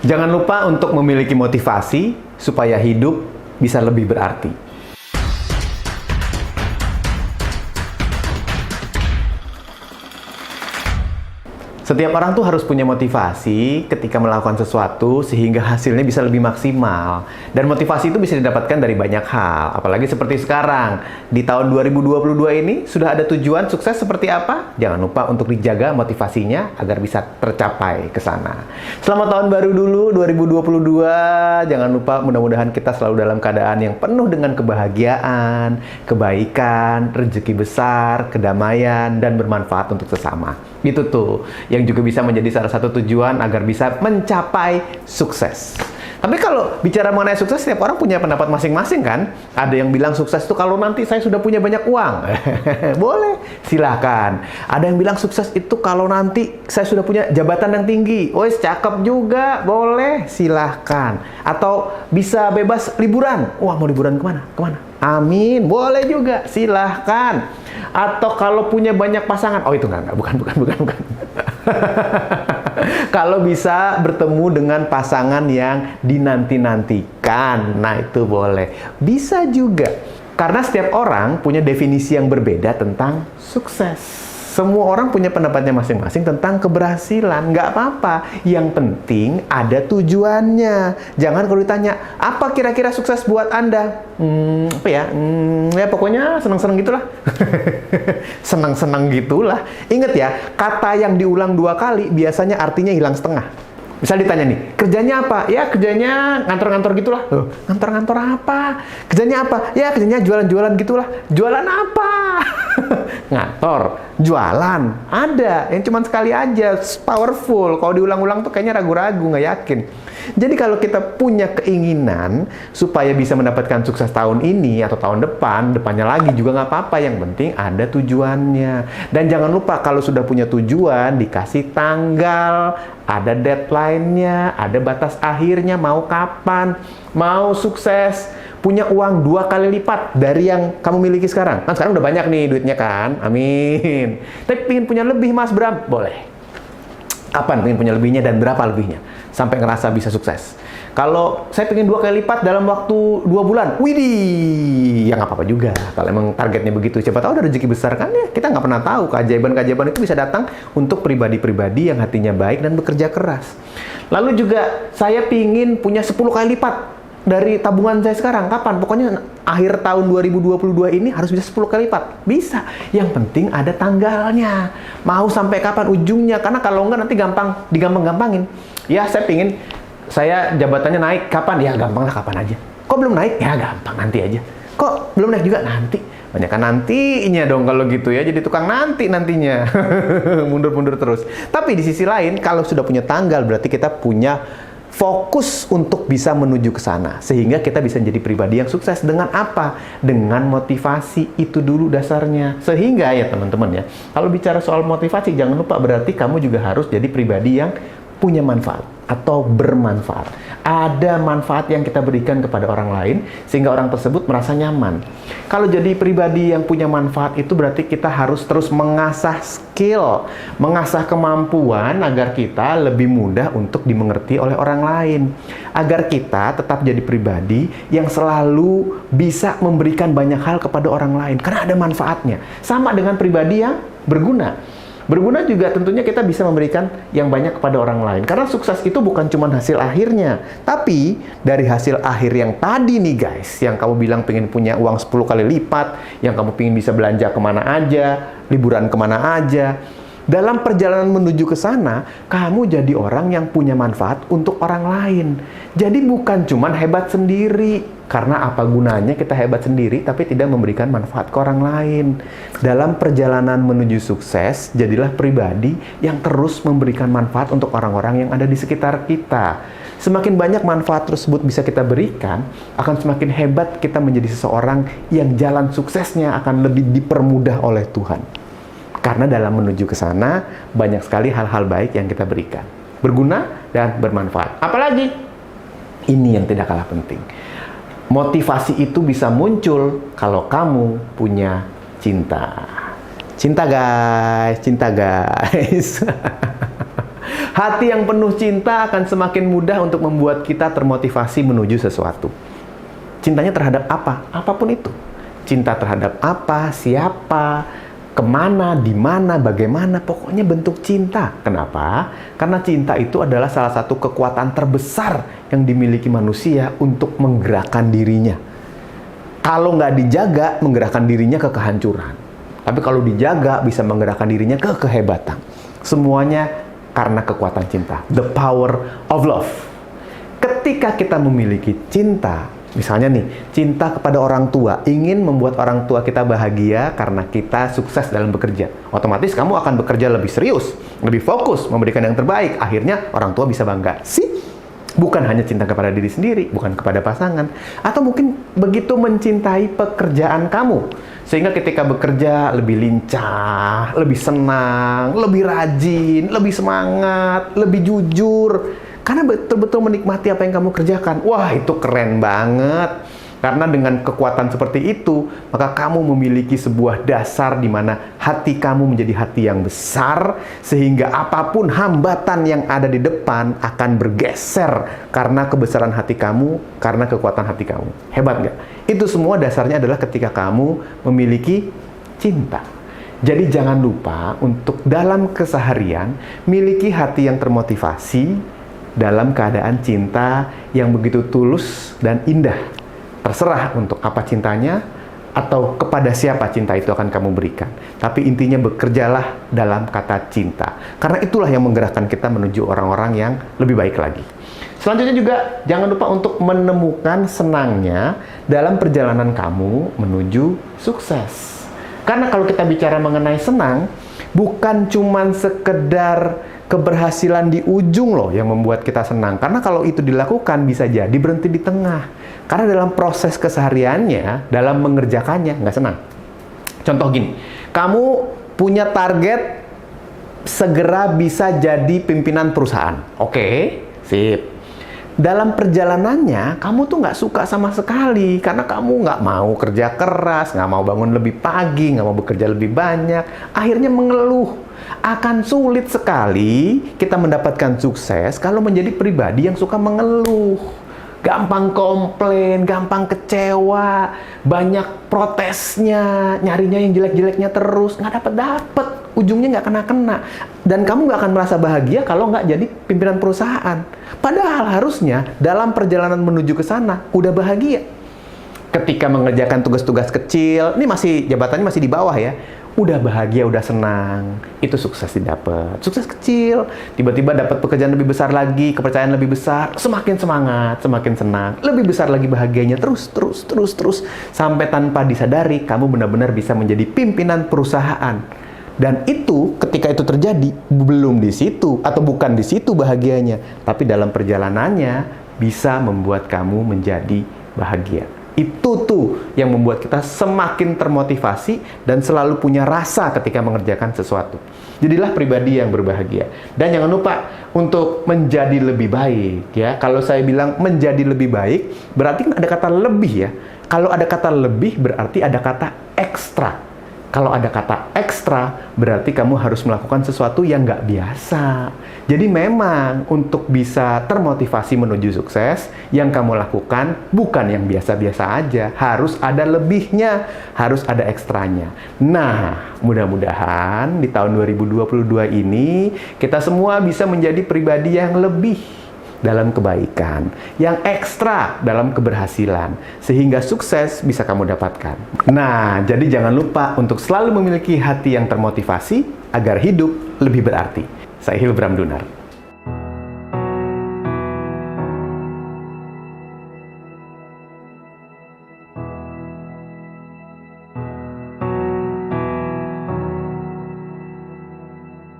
Jangan lupa untuk memiliki motivasi supaya hidup bisa lebih berarti. Setiap orang tuh harus punya motivasi ketika melakukan sesuatu sehingga hasilnya bisa lebih maksimal. Dan motivasi itu bisa didapatkan dari banyak hal. Apalagi seperti sekarang. Di tahun 2022 ini sudah ada tujuan sukses seperti apa? Jangan lupa untuk dijaga motivasinya agar bisa tercapai ke sana. Selamat tahun baru dulu 2022. Jangan lupa mudah-mudahan kita selalu dalam keadaan yang penuh dengan kebahagiaan, kebaikan, rezeki besar, kedamaian, dan bermanfaat untuk sesama. Itu tuh yang juga bisa menjadi salah satu tujuan agar bisa mencapai sukses. Tapi kalau bicara mengenai sukses, setiap orang punya pendapat masing-masing kan? Ada yang bilang sukses itu kalau nanti saya sudah punya banyak uang. Boleh, silahkan. Ada yang bilang sukses itu kalau nanti saya sudah punya jabatan yang tinggi. Wes, cakep juga, boleh, silahkan. Atau bisa bebas liburan. Wah, mau liburan kemana? Kemana? Amin, boleh juga, silahkan. Atau kalau punya banyak pasangan, oh itu enggak, bukan. Kalau bisa bertemu dengan pasangan yang dinanti-nantikan, nah itu boleh. Bisa juga, karena setiap orang punya definisi yang berbeda tentang sukses. Semua orang punya pendapatnya masing-masing tentang keberhasilan. Nggak apa-apa. Yang penting ada tujuannya. Jangan kalau ditanya, apa kira-kira sukses buat Anda? Ya pokoknya senang-senang gitulah. Senang-senang gitulah. Ingat ya, kata yang diulang 2 kali biasanya artinya hilang setengah. Misal ditanya nih, kerjanya apa? Ya kerjanya ngantor-ngantor gitulah. Ngantor-ngantor apa? Kerjanya apa? Ya kerjanya jualan-jualan gitulah. Jualan apa? Ngantor, jualan. Ada, yang cuma sekali aja, powerful. Kalau diulang-ulang tuh kayaknya ragu-ragu, nggak yakin. Jadi kalau kita punya keinginan supaya bisa mendapatkan sukses tahun ini atau tahun depan, depannya lagi juga nggak apa-apa. Yang penting ada tujuannya. Dan jangan lupa kalau sudah punya tujuan, dikasih tanggal, ada deadline-nya, ada batas akhirnya, mau kapan, mau sukses, punya uang 2 kali lipat dari yang kamu miliki sekarang. Kan sekarang udah banyak nih duitnya kan, amin. Tapi pengen punya lebih Mas Bram, boleh. Kapan pengen punya lebihnya dan berapa lebihnya? Sampai ngerasa bisa sukses. Kalau saya pengen 2 kali lipat dalam waktu 2 bulan, widih, ya nggak apa-apa juga. Kalau emang targetnya begitu, siapa tahu ada rezeki besar kan ya. Kita nggak pernah tahu, keajaiban-keajaiban itu bisa datang untuk pribadi-pribadi yang hatinya baik dan bekerja keras. Lalu juga saya pingin punya 10 kali lipat dari tabungan saya sekarang. Kapan? Pokoknya akhir tahun 2022 ini harus bisa 10 kali lipat. Bisa. Yang penting ada tanggalnya. Mau sampai kapan ujungnya? Karena kalau enggak nanti digampang-gampangin. Ya, saya jabatannya naik. Kapan? Ya, gampang lah kapan aja. Kok belum naik? Ya, gampang nanti aja. Kok belum naik juga? Nanti. Banyak kan nantinya dong kalau gitu ya. Jadi tukang nantinya. Mundur-mundur terus. Tapi di sisi lain, kalau sudah punya tanggal, berarti kita punya fokus untuk bisa menuju ke sana. Sehingga kita bisa jadi pribadi yang sukses. Dengan apa? Dengan motivasi. Itu dulu dasarnya. Sehingga ya teman-teman ya, kalau bicara soal motivasi, jangan lupa berarti kamu juga harus jadi pribadi yang punya manfaat atau bermanfaat. Ada manfaat yang kita berikan kepada orang lain sehingga orang tersebut merasa nyaman. Kalau jadi pribadi yang punya manfaat itu berarti kita harus terus mengasah skill, mengasah kemampuan agar kita lebih mudah untuk dimengerti oleh orang lain. Agar kita tetap jadi pribadi yang selalu bisa memberikan banyak hal kepada orang lain karena ada manfaatnya. Sama dengan pribadi yang berguna. Berguna juga tentunya kita bisa memberikan yang banyak kepada orang lain. Karena sukses itu bukan cuma hasil akhirnya. Tapi dari hasil akhir yang tadi nih guys, yang kamu bilang pengen punya uang 10 kali lipat, yang kamu pengen bisa belanja kemana aja, liburan kemana aja. Dalam perjalanan menuju ke sana, kamu jadi orang yang punya manfaat untuk orang lain. Jadi bukan cuma hebat sendiri. Karena apa gunanya kita hebat sendiri tapi tidak memberikan manfaat ke orang lain. Dalam perjalanan menuju sukses, jadilah pribadi yang terus memberikan manfaat untuk orang-orang yang ada di sekitar kita. Semakin banyak manfaat tersebut bisa kita berikan, akan semakin hebat kita menjadi seseorang yang jalan suksesnya akan lebih dipermudah oleh Tuhan. Karena dalam menuju ke sana, banyak sekali hal-hal baik yang kita berikan. Berguna dan bermanfaat. Apalagi, ini yang tidak kalah penting. Motivasi itu bisa muncul kalau kamu punya cinta. Cinta guys, cinta guys. Hati yang penuh cinta akan semakin mudah untuk membuat kita termotivasi menuju sesuatu. Cintanya terhadap apa? Apapun itu. Cinta terhadap apa, siapa, kemana, di mana, bagaimana, pokoknya bentuk cinta. Kenapa? Karena cinta itu adalah salah satu kekuatan terbesar yang dimiliki manusia untuk menggerakkan dirinya. Kalau nggak dijaga, menggerakkan dirinya ke kehancuran. Tapi kalau dijaga, bisa menggerakkan dirinya ke kehebatan. Semuanya karena kekuatan cinta. The power of love. Ketika kita memiliki cinta, misalnya nih, cinta kepada orang tua, ingin membuat orang tua kita bahagia karena kita sukses dalam bekerja. Otomatis kamu akan bekerja lebih serius, lebih fokus, memberikan yang terbaik. Akhirnya orang tua bisa bangga. Bukan hanya cinta kepada diri sendiri, bukan kepada pasangan. Atau mungkin begitu mencintai pekerjaan kamu, sehingga ketika bekerja lebih lincah, lebih senang, lebih rajin, lebih semangat, lebih jujur. Karena betul-betul menikmati apa yang kamu kerjakan. Wah, itu keren banget. Karena dengan kekuatan seperti itu, maka kamu memiliki sebuah dasar di mana hati kamu menjadi hati yang besar, sehingga apapun hambatan yang ada di depan akan bergeser karena kebesaran hati kamu, karena kekuatan hati kamu. Hebat nggak? Itu semua dasarnya adalah ketika kamu memiliki cinta. Jadi jangan lupa untuk dalam keseharian, miliki hati yang termotivasi dalam keadaan cinta yang begitu tulus dan indah. Terserah untuk apa cintanya atau kepada siapa cinta itu akan kamu berikan. Tapi intinya bekerjalah dalam kata cinta. Karena itulah yang menggerakkan kita menuju orang-orang yang lebih baik lagi. Selanjutnya juga jangan lupa untuk menemukan senangnya dalam perjalanan kamu menuju sukses. Karena kalau kita bicara mengenai senang, bukan cuman sekedar keberhasilan di ujung loh yang membuat kita senang. Karena kalau itu dilakukan bisa jadi berhenti di tengah. Karena dalam proses kesehariannya, dalam mengerjakannya, nggak senang. Contoh gini, kamu punya target segera bisa jadi pimpinan perusahaan. Oke, sip. Dalam perjalanannya, kamu tuh nggak suka sama sekali. Karena kamu nggak mau kerja keras, nggak mau bangun lebih pagi, nggak mau bekerja lebih banyak. Akhirnya mengeluh. Akan sulit sekali kita mendapatkan sukses kalau menjadi pribadi yang suka mengeluh. Gampang komplain, gampang kecewa, banyak protesnya, nyarinya yang jelek-jeleknya terus, nggak dapet, ujungnya nggak kena-kena. Dan kamu nggak akan merasa bahagia kalau nggak jadi pimpinan perusahaan. Padahal harusnya dalam perjalanan menuju ke sana, udah bahagia. Ketika mengerjakan tugas-tugas kecil, ini masih jabatannya masih di bawah ya, udah bahagia, udah senang, itu sukses didapat. Sukses kecil, tiba-tiba dapat pekerjaan lebih besar lagi, kepercayaan lebih besar, semakin semangat, semakin senang, lebih besar lagi bahagianya, terus, sampai tanpa disadari, kamu benar-benar bisa menjadi pimpinan perusahaan. Dan itu, ketika itu terjadi, belum di situ, atau bukan di situ bahagianya, tapi dalam perjalanannya, bisa membuat kamu menjadi bahagia. Itu tuh yang membuat kita semakin termotivasi dan selalu punya rasa ketika mengerjakan sesuatu. Jadilah pribadi yang berbahagia. Dan jangan lupa untuk menjadi lebih baik ya. Kalau saya bilang menjadi lebih baik, berarti kan ada kata lebih ya. Kalau ada kata lebih berarti ada kata ekstra. Kalau ada kata ekstra, berarti kamu harus melakukan sesuatu yang nggak biasa. Jadi memang untuk bisa termotivasi menuju sukses, yang kamu lakukan bukan yang biasa-biasa aja. Harus ada lebihnya, harus ada ekstranya. Nah, mudah-mudahan di tahun 2022 ini, kita semua bisa menjadi pribadi yang lebih dalam kebaikan, yang ekstra dalam keberhasilan, sehingga sukses bisa kamu dapatkan. Nah, jadi jangan lupa untuk selalu memiliki hati yang termotivasi agar hidup lebih berarti. Saya Hilbram Dunar.